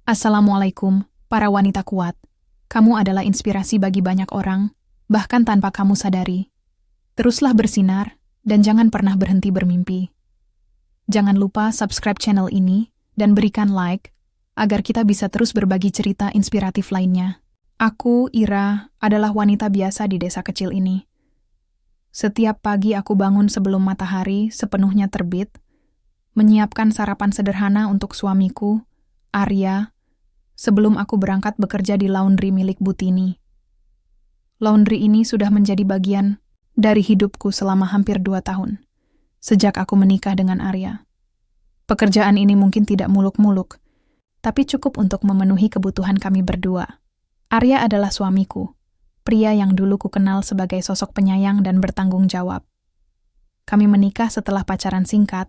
Assalamualaikum, para wanita kuat. Kamu adalah inspirasi bagi banyak orang, bahkan tanpa kamu sadari. Teruslah bersinar, dan jangan pernah berhenti bermimpi. Jangan lupa subscribe channel ini, dan berikan like, agar kita bisa terus berbagi cerita inspiratif lainnya. Aku, Ira, adalah wanita biasa di desa kecil ini. Setiap pagi aku bangun sebelum matahari sepenuhnya terbit, menyiapkan sarapan sederhana untuk suamiku, Arya, sebelum aku berangkat bekerja di laundry milik Butini. Laundry ini sudah menjadi bagian dari hidupku selama hampir 2 tahun, sejak aku menikah dengan Arya. Pekerjaan ini mungkin tidak muluk-muluk, tapi cukup untuk memenuhi kebutuhan kami berdua. Arya adalah suamiku, pria yang dulu ku kenal sebagai sosok penyayang dan bertanggung jawab. Kami menikah setelah pacaran singkat,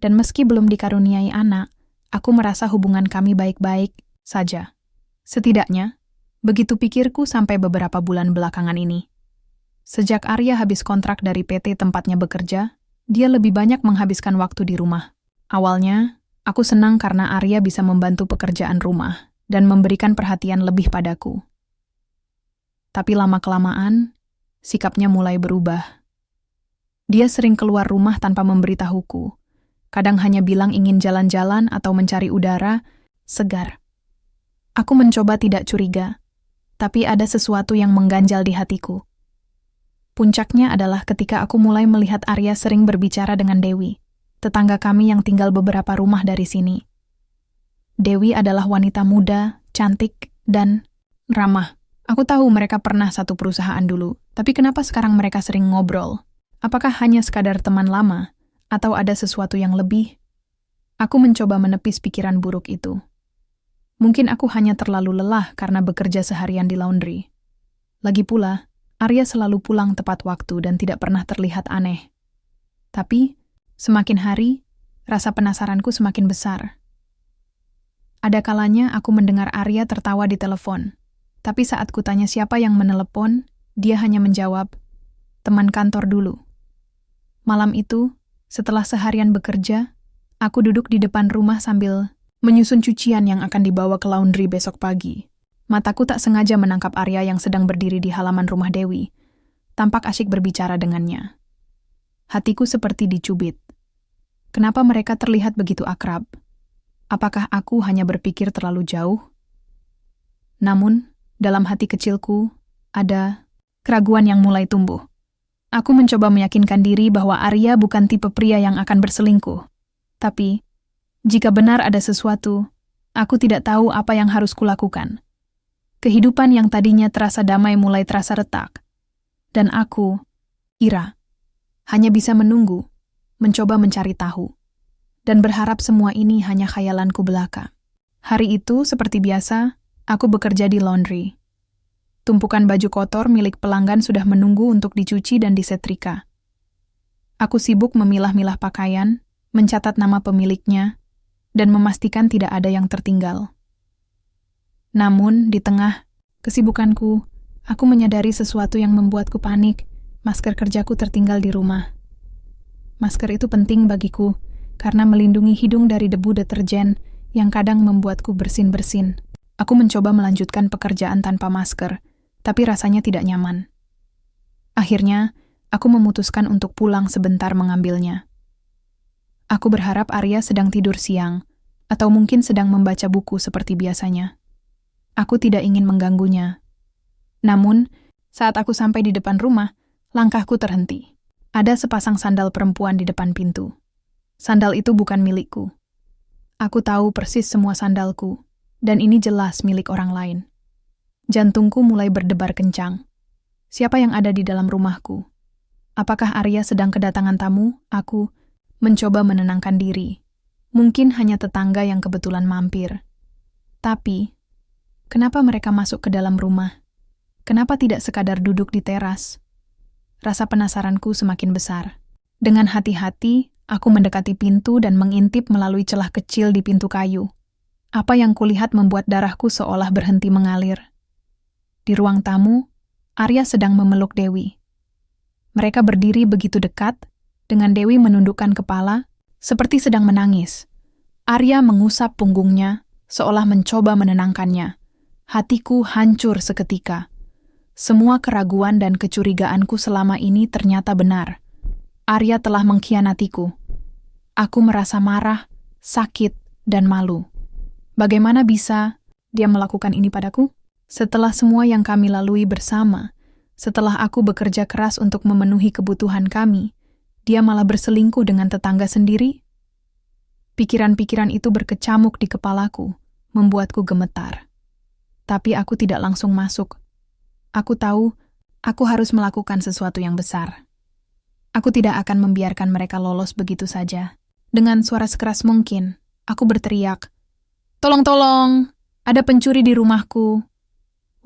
dan meski belum dikaruniai anak, aku merasa hubungan kami baik-baik saja. Setidaknya, begitu pikirku sampai beberapa bulan belakangan ini. Sejak Arya habis kontrak dari PT tempatnya bekerja, dia lebih banyak menghabiskan waktu di rumah. Awalnya, aku senang karena Arya bisa membantu pekerjaan rumah dan memberikan perhatian lebih padaku. Tapi lama-kelamaan, sikapnya mulai berubah. Dia sering keluar rumah tanpa memberitahuku. Kadang hanya bilang ingin jalan-jalan atau mencari udara segar. Aku mencoba tidak curiga, tapi ada sesuatu yang mengganjal di hatiku. Puncaknya adalah ketika aku mulai melihat Arya sering berbicara dengan Dewi, tetangga kami yang tinggal beberapa rumah dari sini. Dewi adalah wanita muda, cantik, dan ramah. Aku tahu mereka pernah satu perusahaan dulu, tapi kenapa sekarang mereka sering ngobrol? Apakah hanya sekadar teman lama, atau ada sesuatu yang lebih? Aku mencoba menepis pikiran buruk itu. Mungkin aku hanya terlalu lelah karena bekerja seharian di laundry. Lagi pula, Arya selalu pulang tepat waktu dan tidak pernah terlihat aneh. Tapi, semakin hari, rasa penasaranku semakin besar. Ada kalanya aku mendengar Arya tertawa di telepon, tapi saat kutanya siapa yang menelepon, dia hanya menjawab, "Teman kantor dulu." Malam itu, setelah seharian bekerja, aku duduk di depan rumah sambil menyusun cucian yang akan dibawa ke laundry besok pagi. Mataku tak sengaja menangkap Arya yang sedang berdiri di halaman rumah Dewi, tampak asyik berbicara dengannya. Hatiku seperti dicubit. Kenapa mereka terlihat begitu akrab? Apakah aku hanya berpikir terlalu jauh? Namun, dalam hati kecilku, ada keraguan yang mulai tumbuh. Aku mencoba meyakinkan diri bahwa Arya bukan tipe pria yang akan berselingkuh. Tapi, jika benar ada sesuatu, aku tidak tahu apa yang harus kulakukan. Kehidupan yang tadinya terasa damai mulai terasa retak. Dan aku, Ira, hanya bisa menunggu, mencoba mencari tahu, dan berharap semua ini hanya khayalanku belaka. Hari itu, seperti biasa, aku bekerja di laundry. Tumpukan baju kotor milik pelanggan sudah menunggu untuk dicuci dan disetrika. Aku sibuk memilah-milah pakaian, mencatat nama pemiliknya, dan memastikan tidak ada yang tertinggal. Namun, di tengah kesibukanku, aku menyadari sesuatu yang membuatku panik. Masker kerjaku tertinggal di rumah. Masker itu penting bagiku, karena melindungi hidung dari debu deterjen yang kadang membuatku bersin-bersin. Aku mencoba melanjutkan pekerjaan tanpa masker, tapi rasanya tidak nyaman. Akhirnya, aku memutuskan untuk pulang sebentar mengambilnya. Aku berharap Arya sedang tidur siang, atau mungkin sedang membaca buku seperti biasanya. Aku tidak ingin mengganggunya. Namun, saat aku sampai di depan rumah, langkahku terhenti. Ada sepasang sandal perempuan di depan pintu. Sandal itu bukan milikku. Aku tahu persis semua sandalku, dan ini jelas milik orang lain. Jantungku mulai berdebar kencang. Siapa yang ada di dalam rumahku? Apakah Arya sedang kedatangan tamu? Aku mencoba menenangkan diri. Mungkin hanya tetangga yang kebetulan mampir. Tapi, kenapa mereka masuk ke dalam rumah? Kenapa tidak sekadar duduk di teras? Rasa penasaranku semakin besar. Dengan hati-hati, aku mendekati pintu dan mengintip melalui celah kecil di pintu kayu. Apa yang kulihat membuat darahku seolah berhenti mengalir. Di ruang tamu, Arya sedang memeluk Dewi. Mereka berdiri begitu dekat, dengan Dewi menundukkan kepala, seperti sedang menangis. Arya mengusap punggungnya, seolah mencoba menenangkannya. Hatiku hancur seketika. Semua keraguan dan kecurigaanku selama ini ternyata benar. Arya telah mengkhianatiku. Aku merasa marah, sakit, dan malu. Bagaimana bisa dia melakukan ini padaku? Setelah semua yang kami lalui bersama, setelah aku bekerja keras untuk memenuhi kebutuhan kami, dia malah berselingkuh dengan tetangga sendiri? Pikiran-pikiran itu berkecamuk di kepalaku, membuatku gemetar. Tapi aku tidak langsung masuk. Aku tahu, aku harus melakukan sesuatu yang besar. Aku tidak akan membiarkan mereka lolos begitu saja. Dengan suara sekeras mungkin, aku berteriak, "Tolong, tolong! Ada pencuri di rumahku!"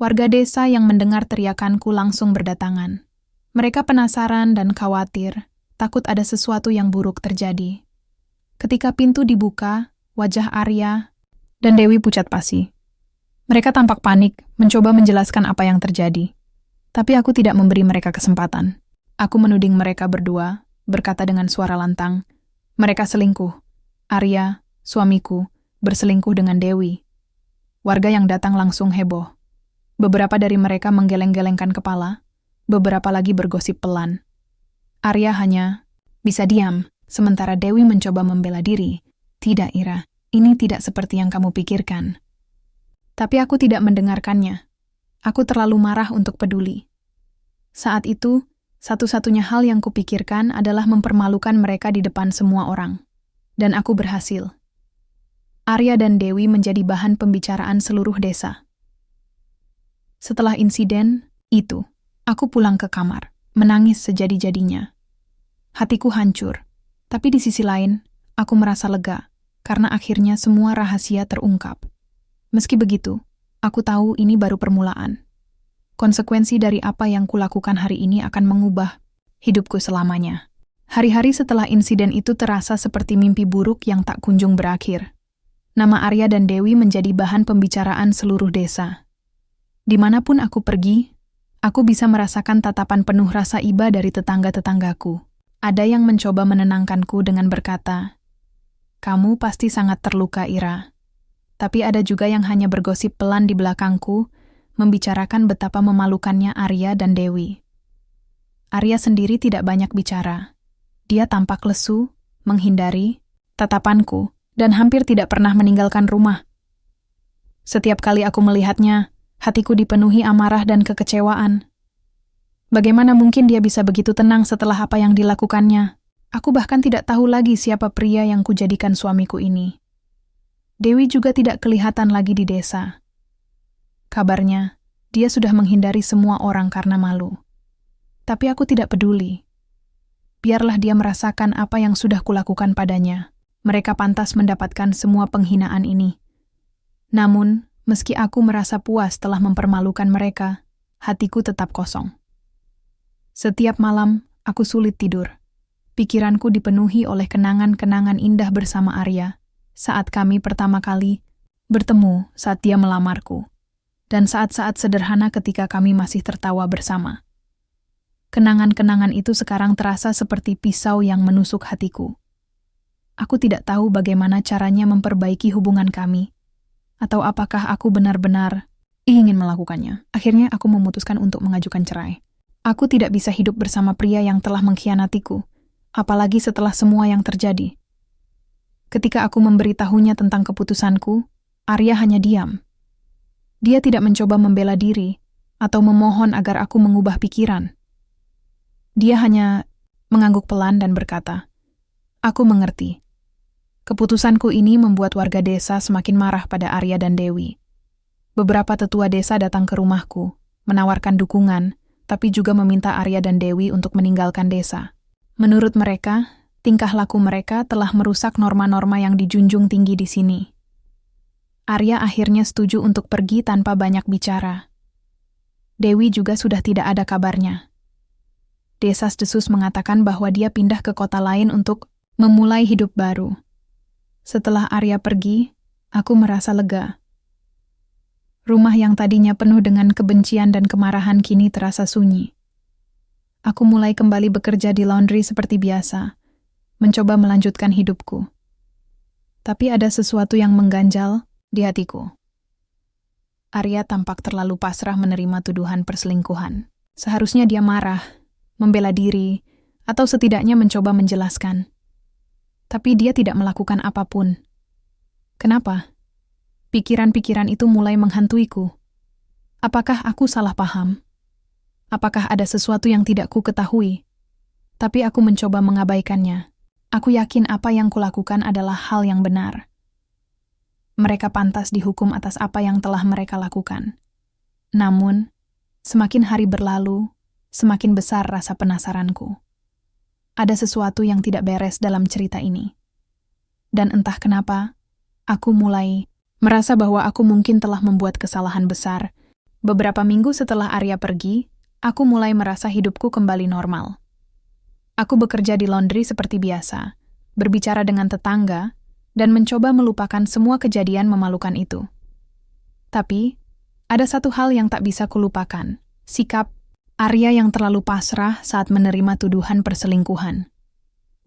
Warga desa yang mendengar teriakanku langsung berdatangan. Mereka penasaran dan khawatir, takut ada sesuatu yang buruk terjadi. Ketika pintu dibuka, wajah Arya dan Dewi pucat pasi. Mereka tampak panik, mencoba menjelaskan apa yang terjadi. Tapi aku tidak memberi mereka kesempatan. Aku menuding mereka berdua, berkata dengan suara lantang, "Mereka selingkuh. Arya, suamiku, berselingkuh dengan Dewi." Warga yang datang langsung heboh. Beberapa dari mereka menggeleng-gelengkan kepala, beberapa lagi bergosip pelan. Arya hanya bisa diam, sementara Dewi mencoba membela diri. "Tidak, Ira, ini tidak seperti yang kamu pikirkan." Tapi aku tidak mendengarkannya. Aku terlalu marah untuk peduli. Saat itu, satu-satunya hal yang kupikirkan adalah mempermalukan mereka di depan semua orang. Dan aku berhasil. Arya dan Dewi menjadi bahan pembicaraan seluruh desa. Setelah insiden itu, aku pulang ke kamar, menangis sejadi-jadinya. Hatiku hancur, tapi di sisi lain, aku merasa lega, karena akhirnya semua rahasia terungkap. Meski begitu, aku tahu ini baru permulaan. Konsekuensi dari apa yang kulakukan hari ini akan mengubah hidupku selamanya. Hari-hari setelah insiden itu terasa seperti mimpi buruk yang tak kunjung berakhir. Nama Arya dan Dewi menjadi bahan pembicaraan seluruh desa. Dimanapun aku pergi, aku bisa merasakan tatapan penuh rasa iba dari tetangga-tetanggaku. Ada yang mencoba menenangkanku dengan berkata, "Kamu pasti sangat terluka, Ira." Tapi ada juga yang hanya bergosip pelan di belakangku, membicarakan betapa memalukannya Arya dan Dewi. Arya sendiri tidak banyak bicara. Dia tampak lesu, menghindari tatapanku, dan hampir tidak pernah meninggalkan rumah. Setiap kali aku melihatnya, hatiku dipenuhi amarah dan kekecewaan. Bagaimana mungkin dia bisa begitu tenang setelah apa yang dilakukannya? Aku bahkan tidak tahu lagi siapa pria yang kujadikan suamiku ini. Dewi juga tidak kelihatan lagi di desa. Kabarnya, dia sudah menghindari semua orang karena malu. Tapi aku tidak peduli. Biarlah dia merasakan apa yang sudah kulakukan padanya. Mereka pantas mendapatkan semua penghinaan ini. Namun, meski aku merasa puas telah mempermalukan mereka, hatiku tetap kosong. Setiap malam, aku sulit tidur. Pikiranku dipenuhi oleh kenangan-kenangan indah bersama Arya, saat kami pertama kali bertemu saat dia melamarku, dan saat-saat sederhana ketika kami masih tertawa bersama. Kenangan-kenangan itu sekarang terasa seperti pisau yang menusuk hatiku. Aku tidak tahu bagaimana caranya memperbaiki hubungan kami, atau apakah aku benar-benar ingin melakukannya. Akhirnya aku memutuskan untuk mengajukan cerai. Aku tidak bisa hidup bersama pria yang telah mengkhianatiku, apalagi setelah semua yang terjadi. Ketika aku memberitahunya tentang keputusanku, Arya hanya diam. Dia tidak mencoba membela diri atau memohon agar aku mengubah pikiran. Dia hanya mengangguk pelan dan berkata, "Aku mengerti. Keputusanku ini membuat warga desa semakin marah pada Arya dan Dewi. Beberapa tetua desa datang ke rumahku, menawarkan dukungan, tapi juga meminta Arya dan Dewi untuk meninggalkan desa. Menurut mereka, tingkah laku mereka telah merusak norma-norma yang dijunjung tinggi di sini." Arya akhirnya setuju untuk pergi tanpa banyak bicara. Dewi juga sudah tidak ada kabarnya. Desas-desus mengatakan bahwa dia pindah ke kota lain untuk memulai hidup baru. Setelah Arya pergi, aku merasa lega. Rumah yang tadinya penuh dengan kebencian dan kemarahan kini terasa sunyi. Aku mulai kembali bekerja di laundry seperti biasa, mencoba melanjutkan hidupku. Tapi ada sesuatu yang mengganjal Di hatiku, Arya tampak terlalu pasrah menerima tuduhan perselingkuhan. Seharusnya dia marah, membela diri, atau setidaknya mencoba menjelaskan. Tapi dia tidak melakukan apapun. Kenapa? Pikiran-pikiran itu mulai menghantuiku. Apakah aku salah paham? Apakah ada sesuatu yang tidak ku ketahui? Tapi aku mencoba mengabaikannya. Aku yakin apa yang kulakukan adalah hal yang benar. Mereka pantas dihukum atas apa yang telah mereka lakukan. Namun, semakin hari berlalu, semakin besar rasa penasaranku. Ada sesuatu yang tidak beres dalam cerita ini. Dan entah kenapa, aku mulai merasa bahwa aku mungkin telah membuat kesalahan besar. Beberapa minggu setelah Arya pergi, aku mulai merasa hidupku kembali normal. Aku bekerja di laundry seperti biasa, berbicara dengan tetangga, dan mencoba melupakan semua kejadian memalukan itu. Tapi, ada satu hal yang tak bisa kulupakan, sikap Arya yang terlalu pasrah saat menerima tuduhan perselingkuhan.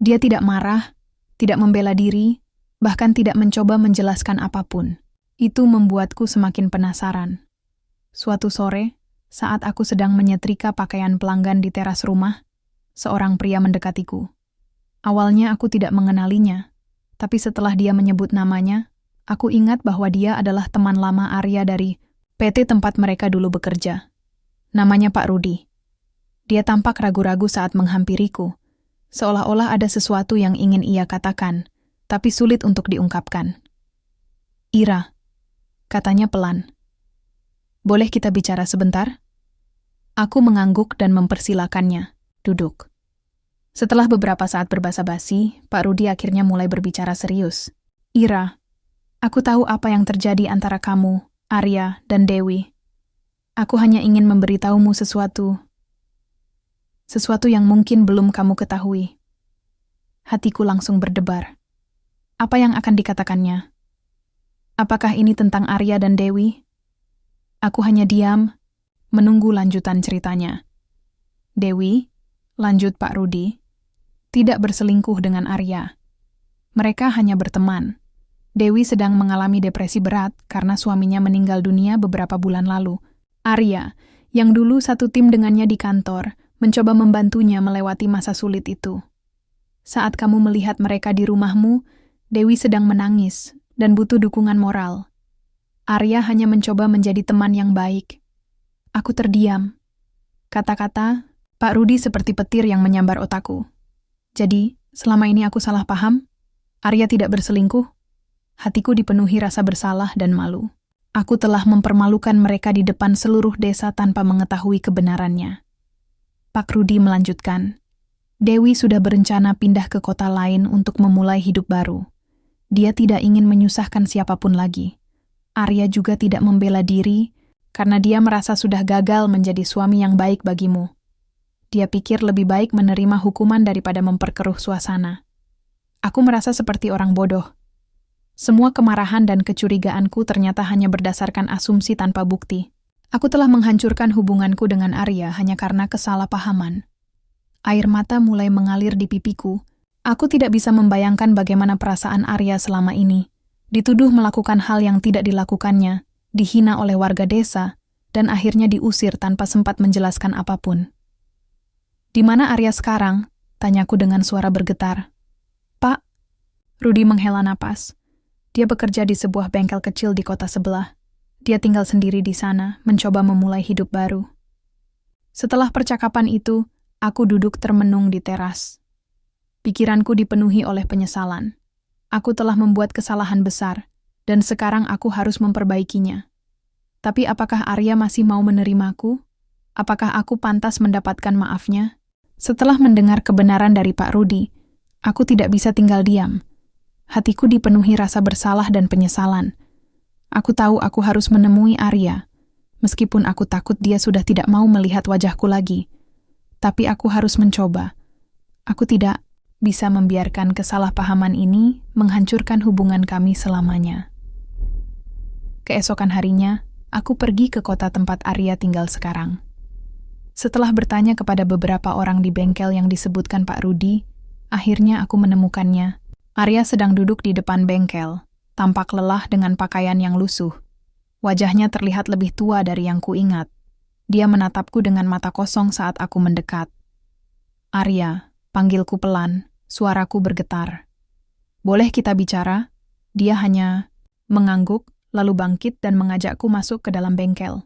Dia tidak marah, tidak membela diri, bahkan tidak mencoba menjelaskan apapun. Itu membuatku semakin penasaran. Suatu sore, saat aku sedang menyetrika pakaian pelanggan di teras rumah, seorang pria mendekatiku. Awalnya aku tidak mengenalinya, tapi setelah dia menyebut namanya, aku ingat bahwa dia adalah teman lama Arya dari PT tempat mereka dulu bekerja. Namanya Pak Rudi. Dia tampak ragu-ragu saat menghampiriku, seolah-olah ada sesuatu yang ingin ia katakan, tapi sulit untuk diungkapkan. "Ira," katanya pelan. "Boleh kita bicara sebentar?" Aku mengangguk dan mempersilakannya. Duduk. Setelah beberapa saat berbasa-basi, Pak Rudi akhirnya mulai berbicara serius. "Ira, aku tahu apa yang terjadi antara kamu, Arya, dan Dewi. Aku hanya ingin memberitahumu sesuatu yang mungkin belum kamu ketahui." Hatiku langsung berdebar. Apa yang akan dikatakannya? Apakah ini tentang Arya dan Dewi? Aku hanya diam, menunggu lanjutan ceritanya. "Dewi," lanjut Pak Rudi, "tidak berselingkuh dengan Arya. Mereka hanya berteman. Dewi sedang mengalami depresi berat karena suaminya meninggal dunia beberapa bulan lalu. Arya, yang dulu satu tim dengannya di kantor, mencoba membantunya melewati masa sulit itu. Saat kamu melihat mereka di rumahmu, Dewi sedang menangis dan butuh dukungan moral. Arya hanya mencoba menjadi teman yang baik." Aku terdiam. Kata-kata Pak Rudi seperti petir yang menyambar otakku. Jadi, selama ini aku salah paham? Arya tidak berselingkuh? Hatiku dipenuhi rasa bersalah dan malu. Aku telah mempermalukan mereka di depan seluruh desa tanpa mengetahui kebenarannya. Pak Rudi melanjutkan, "Dewi sudah berencana pindah ke kota lain untuk memulai hidup baru. Dia tidak ingin menyusahkan siapapun lagi. Arya juga tidak membela diri karena dia merasa sudah gagal menjadi suami yang baik bagimu. Dia pikir lebih baik menerima hukuman daripada memperkeruh suasana. Aku merasa seperti orang bodoh. Semua kemarahan dan kecurigaanku ternyata hanya berdasarkan asumsi tanpa bukti. Aku telah menghancurkan hubunganku dengan Arya hanya karena kesalahpahaman." Air mata mulai mengalir di pipiku. Aku tidak bisa membayangkan bagaimana perasaan Arya selama ini. Dituduh melakukan hal yang tidak dilakukannya, dihina oleh warga desa, dan akhirnya diusir tanpa sempat menjelaskan apapun. "Di mana Arya sekarang?" tanyaku dengan suara bergetar. "Pak," Rudi menghela napas. Dia bekerja di sebuah bengkel kecil di kota sebelah. Dia tinggal sendiri di sana, mencoba memulai hidup baru. Setelah percakapan itu, aku duduk termenung di teras. Pikiranku dipenuhi oleh penyesalan. Aku telah membuat kesalahan besar, dan sekarang aku harus memperbaikinya. Tapi apakah Arya masih mau menerimaku? Apakah aku pantas mendapatkan maafnya? Setelah mendengar kebenaran dari Pak Rudi, aku tidak bisa tinggal diam. Hatiku dipenuhi rasa bersalah dan penyesalan. Aku tahu aku harus menemui Arya, meskipun aku takut dia sudah tidak mau melihat wajahku lagi. Tapi aku harus mencoba. Aku tidak bisa membiarkan kesalahpahaman ini menghancurkan hubungan kami selamanya. Keesokan harinya, aku pergi ke kota tempat Arya tinggal sekarang. Setelah bertanya kepada beberapa orang di bengkel yang disebutkan Pak Rudi, akhirnya aku menemukannya. Arya sedang duduk di depan bengkel, tampak lelah dengan pakaian yang lusuh. Wajahnya terlihat lebih tua dari yang kuingat. Dia menatapku dengan mata kosong saat aku mendekat. "Arya," panggilku pelan, suaraku bergetar. "Boleh kita bicara?" Dia hanya mengangguk, lalu bangkit dan mengajakku masuk ke dalam bengkel.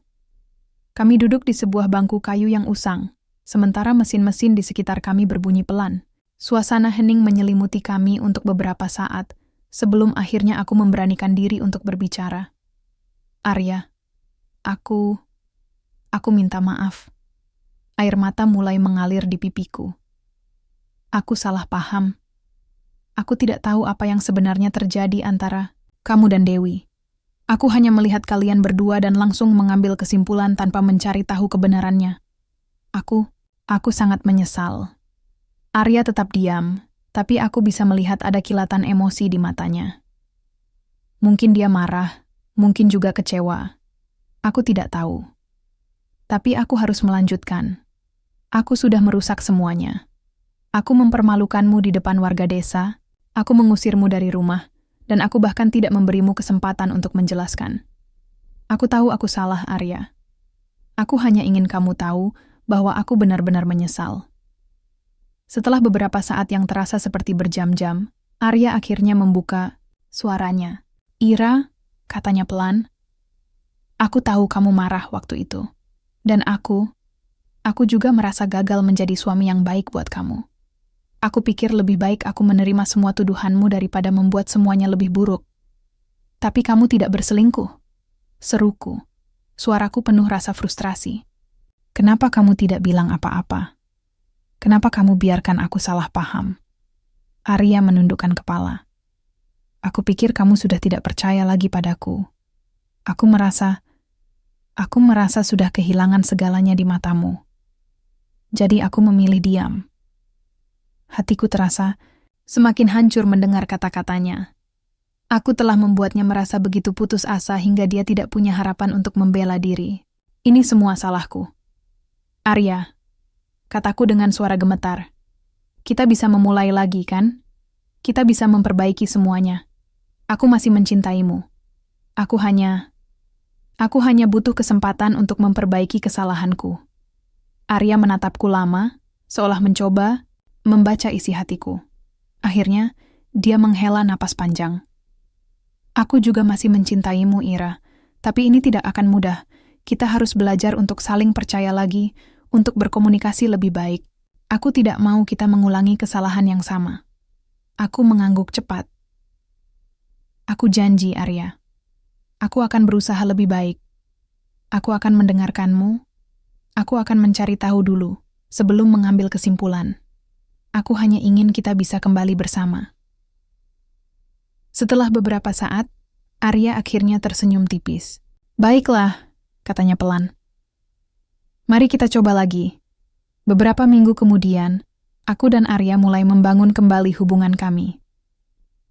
Kami duduk di sebuah bangku kayu yang usang, sementara mesin-mesin di sekitar kami berbunyi pelan. Suasana hening menyelimuti kami untuk beberapa saat, sebelum akhirnya aku memberanikan diri untuk berbicara. "Arya, aku minta maaf." Air mata mulai mengalir di pipiku. "Aku salah paham. Aku tidak tahu apa yang sebenarnya terjadi antara kamu dan Dewi. Aku hanya melihat kalian berdua dan langsung mengambil kesimpulan tanpa mencari tahu kebenarannya. Aku sangat menyesal." Arya tetap diam, tapi aku bisa melihat ada kilatan emosi di matanya. Mungkin dia marah, mungkin juga kecewa. Aku tidak tahu. Tapi aku harus melanjutkan. Aku sudah merusak semuanya. Aku mempermalukanmu di depan warga desa, aku mengusirmu dari rumah, dan aku bahkan tidak memberimu kesempatan untuk menjelaskan. Aku tahu aku salah, Arya. Aku hanya ingin kamu tahu bahwa aku benar-benar menyesal. Setelah beberapa saat yang terasa seperti berjam-jam, Arya akhirnya membuka suaranya. "Ira," katanya pelan, "aku tahu kamu marah waktu itu. Dan aku juga merasa gagal menjadi suami yang baik buat kamu. Aku pikir lebih baik aku menerima semua tuduhanmu daripada membuat semuanya lebih buruk. Tapi kamu tidak berselingkuh." Seruku. Suaraku penuh rasa frustrasi. "Kenapa kamu tidak bilang apa-apa? Kenapa kamu biarkan aku salah paham?" Arya menundukkan kepala. "Aku pikir kamu sudah tidak percaya lagi padaku. Aku merasa sudah kehilangan segalanya di matamu. Jadi aku memilih diam." Hatiku terasa semakin hancur mendengar kata-katanya. Aku telah membuatnya merasa begitu putus asa hingga dia tidak punya harapan untuk membela diri. Ini semua salahku. "Arya," kataku dengan suara gemetar, "kita bisa memulai lagi, kan? Kita bisa memperbaiki semuanya. Aku masih mencintaimu. Aku hanya butuh kesempatan untuk memperbaiki kesalahanku." Arya menatapku lama, seolah mencoba membaca isi hatiku. Akhirnya, dia menghela napas panjang. "Aku juga masih mencintaimu, Ira. Tapi ini tidak akan mudah. Kita harus belajar untuk saling percaya lagi, untuk berkomunikasi lebih baik. Aku tidak mau kita mengulangi kesalahan yang sama." Aku mengangguk cepat. "Aku janji, Arya. Aku akan berusaha lebih baik. Aku akan mendengarkanmu. Aku akan mencari tahu dulu, sebelum mengambil kesimpulan. Aku hanya ingin kita bisa kembali bersama." Setelah beberapa saat, Arya akhirnya tersenyum tipis. "Baiklah," katanya pelan. "Mari kita coba lagi." Beberapa minggu kemudian, aku dan Arya mulai membangun kembali hubungan kami.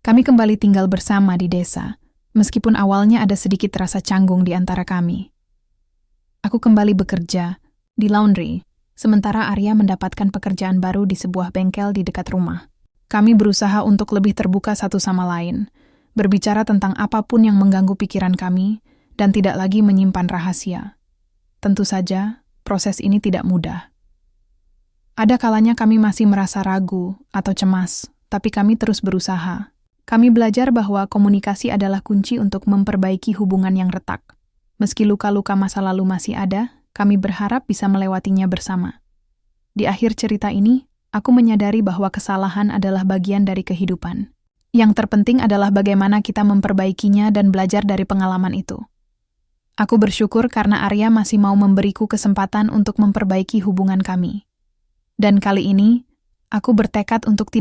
Kami kembali tinggal bersama di desa, meskipun awalnya ada sedikit rasa canggung di antara kami. Aku kembali bekerja di laundry, sementara Arya mendapatkan pekerjaan baru di sebuah bengkel di dekat rumah. Kami berusaha untuk lebih terbuka satu sama lain, berbicara tentang apapun yang mengganggu pikiran kami, dan tidak lagi menyimpan rahasia. Tentu saja, proses ini tidak mudah. Ada kalanya kami masih merasa ragu atau cemas, tapi kami terus berusaha. Kami belajar bahwa komunikasi adalah kunci untuk memperbaiki hubungan yang retak. Meski luka-luka masa lalu masih ada, kami berharap bisa melewatinya bersama. Di akhir cerita ini, aku menyadari bahwa kesalahan adalah bagian dari kehidupan. Yang terpenting adalah bagaimana kita memperbaikinya dan belajar dari pengalaman itu. Aku bersyukur karena Arya masih mau memberiku kesempatan untuk memperbaiki hubungan kami. Dan kali ini, aku bertekad untuk tidak